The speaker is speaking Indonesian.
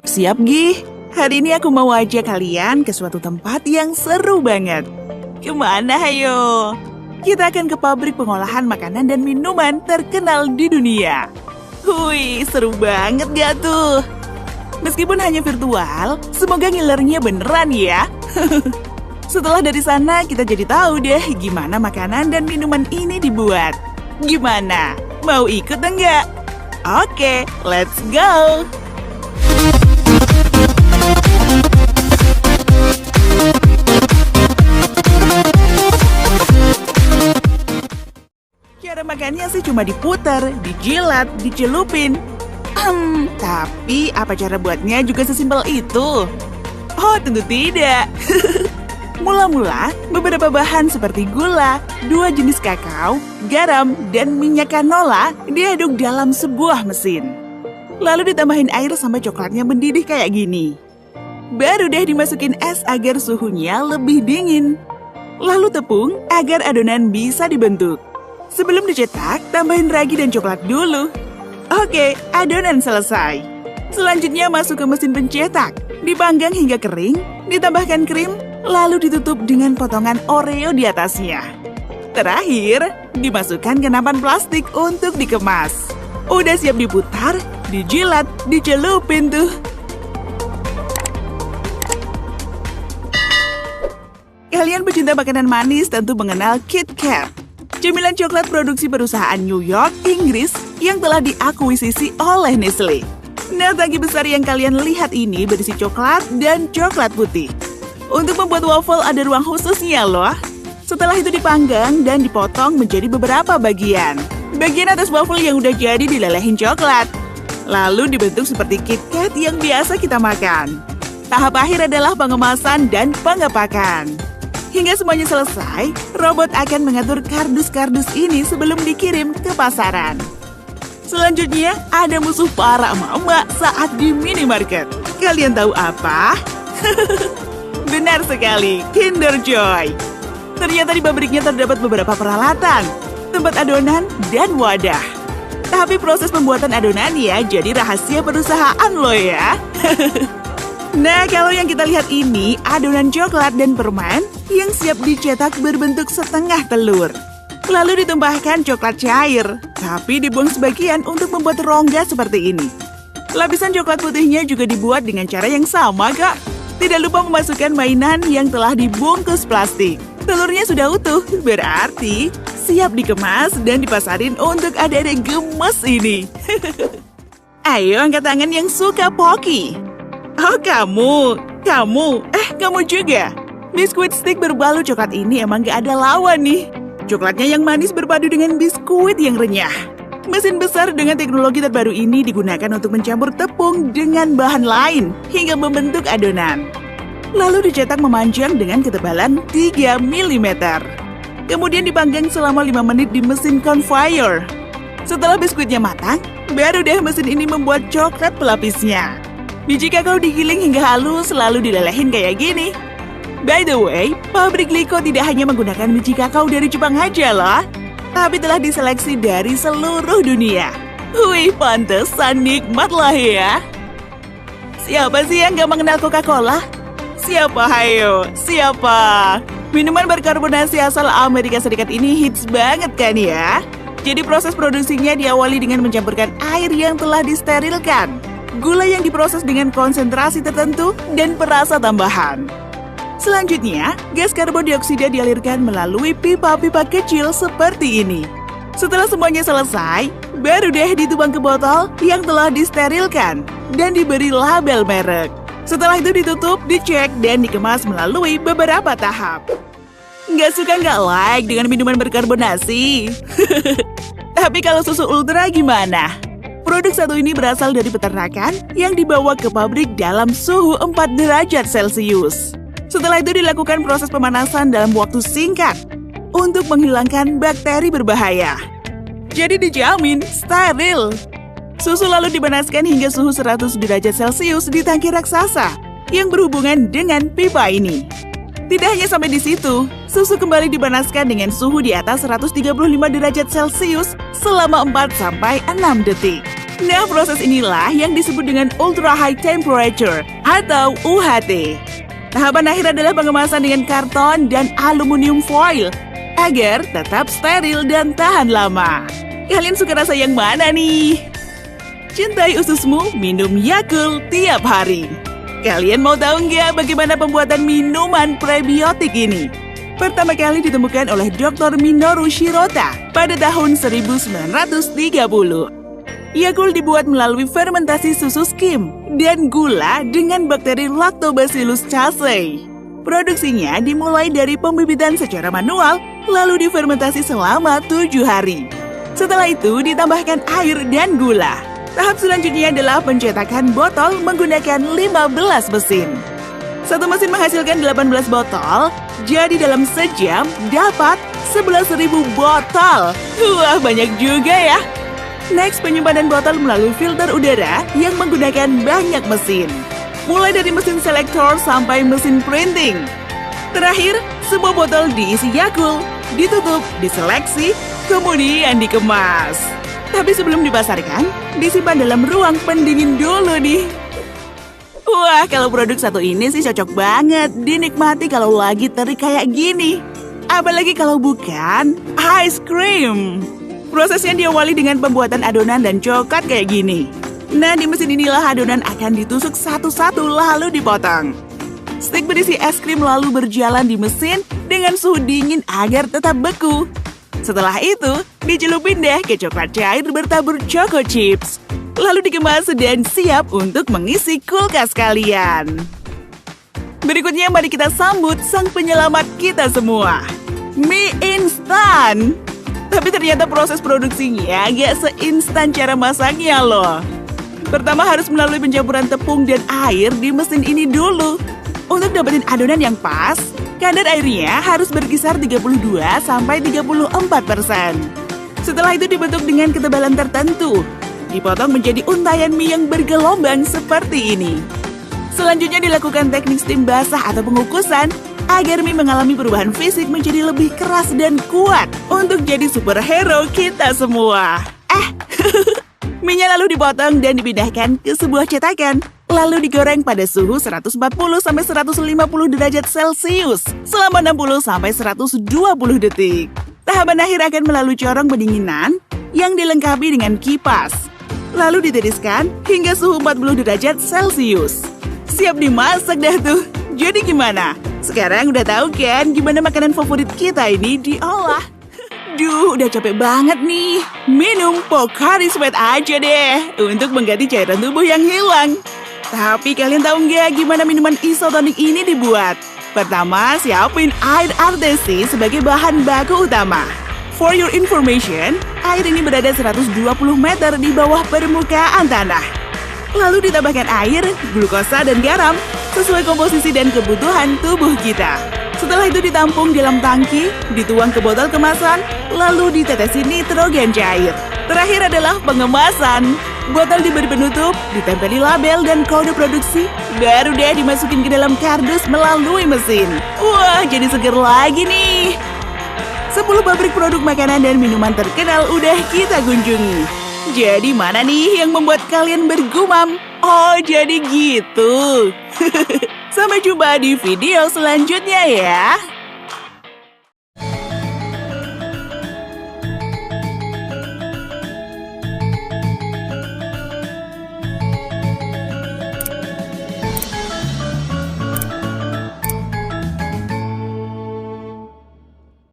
Siap, Gih? Hari ini aku mau ajak kalian ke suatu tempat yang seru banget. Kemana, hayo? Kita akan ke pabrik pengolahan makanan dan minuman terkenal di dunia. Wih, seru banget gak tuh? Meskipun hanya virtual, semoga ngilernya beneran ya. Setelah dari sana, kita jadi tahu deh gimana makanan dan minuman ini dibuat. Gimana? Mau ikut enggak? Oke, let's go! Cara makannya sih cuma diputar, dijilat, dicelupin. Tapi apa cara buatnya juga sesimpel itu? Oh, tentu tidak. Mula-mula, beberapa bahan seperti gula, 2 jenis kakao, garam, dan minyak canola diaduk dalam sebuah mesin. Lalu ditambahin air sampai coklatnya mendidih kayak gini. Baru deh dimasukin es agar suhunya lebih dingin. Lalu tepung agar adonan bisa dibentuk. Sebelum dicetak, tambahin ragi dan coklat dulu. Oke, adonan selesai. Selanjutnya masuk ke mesin pencetak. Dipanggang hingga kering, ditambahkan krim, lalu ditutup dengan potongan Oreo di atasnya. Terakhir, dimasukkan ke nampan plastik untuk dikemas. Udah siap diputar, dijilat, dicelupin tuh. Kalian pecinta makanan manis tentu mengenal Kit Kat. Cemilan coklat produksi perusahaan New York, Inggris yang telah diakuisisi oleh Nestle. Nah, tangki besar yang kalian lihat ini berisi coklat dan coklat putih. Untuk membuat waffle ada ruang khususnya loh. Setelah itu dipanggang dan dipotong menjadi beberapa bagian. Bagian atas waffle yang udah jadi dilelehin coklat. Lalu dibentuk seperti Kit Kat yang biasa kita makan. Tahap akhir adalah pengemasan dan pengepakan. Hingga semuanya selesai, robot akan mengatur kardus-kardus ini sebelum dikirim ke pasaran. Selanjutnya, ada musuh para mama saat di minimarket. Kalian tahu apa? Benar sekali, Kinder Joy. Ternyata di pabriknya terdapat beberapa peralatan, tempat adonan, dan wadah. Tapi proses pembuatan adonan ya jadi rahasia perusahaan loh ya. Nah, kalau yang kita lihat ini adonan coklat dan permen yang siap dicetak berbentuk setengah telur. Lalu ditumpahkan coklat cair, tapi dibuang sebagian untuk membuat rongga seperti ini. Lapisan coklat putihnya juga dibuat dengan cara yang sama, Kak. Tidak lupa memasukkan mainan yang telah dibungkus plastik. Telurnya sudah utuh, berarti siap dikemas dan dipasarin untuk adik-adik gemes ini. Ayo angkat tangan yang suka Pocky. Oh, kamu juga. Biskuit stick berbalut coklat ini emang gak ada lawan nih. Coklatnya yang manis berpadu dengan biskuit yang renyah. Mesin besar dengan teknologi terbaru ini digunakan untuk mencampur tepung dengan bahan lain hingga membentuk adonan. Lalu dicetak memanjang dengan ketebalan 3 mm. Kemudian dipanggang selama 5 menit di mesin conveyor. Setelah biskuitnya matang, baru deh mesin ini membuat coklat pelapisnya. Biji kakao digiling hingga halus lalu dilelehin kayak gini. By the way, pabrik Liko tidak hanya menggunakan biji kakao dari Jepang aja loh, tapi telah diseleksi dari seluruh dunia. Wih, pantesan nikmat lah ya. Siapa sih yang gak mengenal Coca-Cola? Siapa hayo? Siapa? Minuman berkarbonasi asal Amerika Serikat ini hits banget kan ya? Jadi proses produksinya diawali dengan mencampurkan air yang telah disterilkan, gula yang diproses dengan konsentrasi tertentu, dan perasa tambahan. Selanjutnya, gas karbon dioksida dialirkan melalui pipa-pipa kecil seperti ini. Setelah semuanya selesai, baru deh dituang ke botol yang telah disterilkan dan diberi label merek. Setelah itu ditutup, dicek, dan dikemas melalui beberapa tahap. Nggak suka nggak like dengan minuman berkarbonasi? Tapi kalau susu ultra gimana? Produk satu ini berasal dari peternakan yang dibawa ke pabrik dalam suhu 4 derajat Celcius. Setelah itu dilakukan proses pemanasan dalam waktu singkat untuk menghilangkan bakteri berbahaya. Jadi dijamin steril. Susu lalu dipanaskan hingga suhu 100 derajat Celcius di tangki raksasa yang berhubungan dengan pipa ini. Tidak hanya sampai di situ, susu kembali dipanaskan dengan suhu di atas 135 derajat Celcius selama 4-6 detik. Nah, proses inilah yang disebut dengan Ultra High Temperature atau UHT. Tahapan akhir adalah pengemasan dengan karton dan aluminium foil agar tetap steril dan tahan lama. Kalian suka rasa yang mana nih? Cintai ususmu, minum Yakult tiap hari. Kalian mau tahu nggak bagaimana pembuatan minuman prebiotik ini? Pertama kali ditemukan oleh Dr. Minoru Shirota pada tahun 1930. Yakult dibuat melalui fermentasi susu skim dan gula dengan bakteri Lactobacillus casei. Produksinya dimulai dari pembibitan secara manual, lalu difermentasi selama 7 hari. Setelah itu ditambahkan air dan gula. Tahap selanjutnya adalah pencetakan botol menggunakan 15 mesin. Satu mesin menghasilkan 18 botol, jadi dalam sejam dapat 11.000 botol. Wah, banyak juga ya. Next, penyimpanan botol melalui filter udara yang menggunakan banyak mesin. Mulai dari mesin selektor sampai mesin printing. Terakhir, sebuah botol diisi Yakult, ditutup, diseleksi, kemudian dikemas. Tapi sebelum dipasarkan, disimpan dalam ruang pendingin dulu nih. Wah, kalau produk satu ini sih cocok banget dinikmati kalau lagi terik kayak gini. Apalagi kalau bukan ice cream. Prosesnya diawali dengan pembuatan adonan dan coklat kayak gini. Nah, di mesin inilah adonan akan ditusuk satu-satu lalu dipotong. Stik berisi es krim lalu berjalan di mesin dengan suhu dingin agar tetap beku. Setelah itu, dicelupin deh ke coklat cair bertabur choco chips. Lalu dikemas dan siap untuk mengisi kulkas kalian. Berikutnya mari kita sambut sang penyelamat kita semua. Mie instan. Tapi ternyata proses produksinya agak seinstan cara masaknya loh. Pertama harus melalui pencampuran tepung dan air di mesin ini dulu. Untuk dapetin adonan yang pas, kadar airnya harus berkisar 32-34%. Setelah itu dibentuk dengan ketebalan tertentu. Dipotong menjadi untayan mie yang bergelombang seperti ini. Selanjutnya dilakukan teknik steam basah atau pengukusan agar mie mengalami perubahan fisik menjadi lebih keras dan kuat untuk jadi superhero kita semua. Mie-nya lalu dipotong dan dipindahkan ke sebuah cetakan, lalu digoreng pada suhu 140-150 derajat Celcius selama 60-120 detik. Tahapan akhir akan melalui corong pendinginan yang dilengkapi dengan kipas. Lalu ditiriskan hingga suhu 40 derajat Celcius. Siap dimasak dah tuh. Jadi gimana? Sekarang udah tahu kan gimana makanan favorit kita ini diolah? Duh, udah capek banget nih. Minum Pocari Sweat aja deh untuk mengganti cairan tubuh yang hilang. Tapi kalian tahu nggak gimana minuman isotonik ini dibuat? Pertama, siapin air artesi sebagai bahan baku utama. For your information, air ini berada 120 meter di bawah permukaan tanah. Lalu ditambahkan air, glukosa, dan garam sesuai komposisi dan kebutuhan tubuh kita. Setelah itu ditampung dalam tangki, dituang ke botol kemasan, lalu ditetesi nitrogen cair. Terakhir adalah pengemasan. Botol diberi penutup, ditempeli label dan kode produksi, baru deh dimasukin ke dalam kardus melalui mesin. Wah, jadi seger lagi nih. 10 pabrik produk makanan dan minuman terkenal udah kita kunjungi. Jadi mana nih yang membuat kalian bergumam? Oh, jadi gitu. Sampai jumpa di video selanjutnya ya.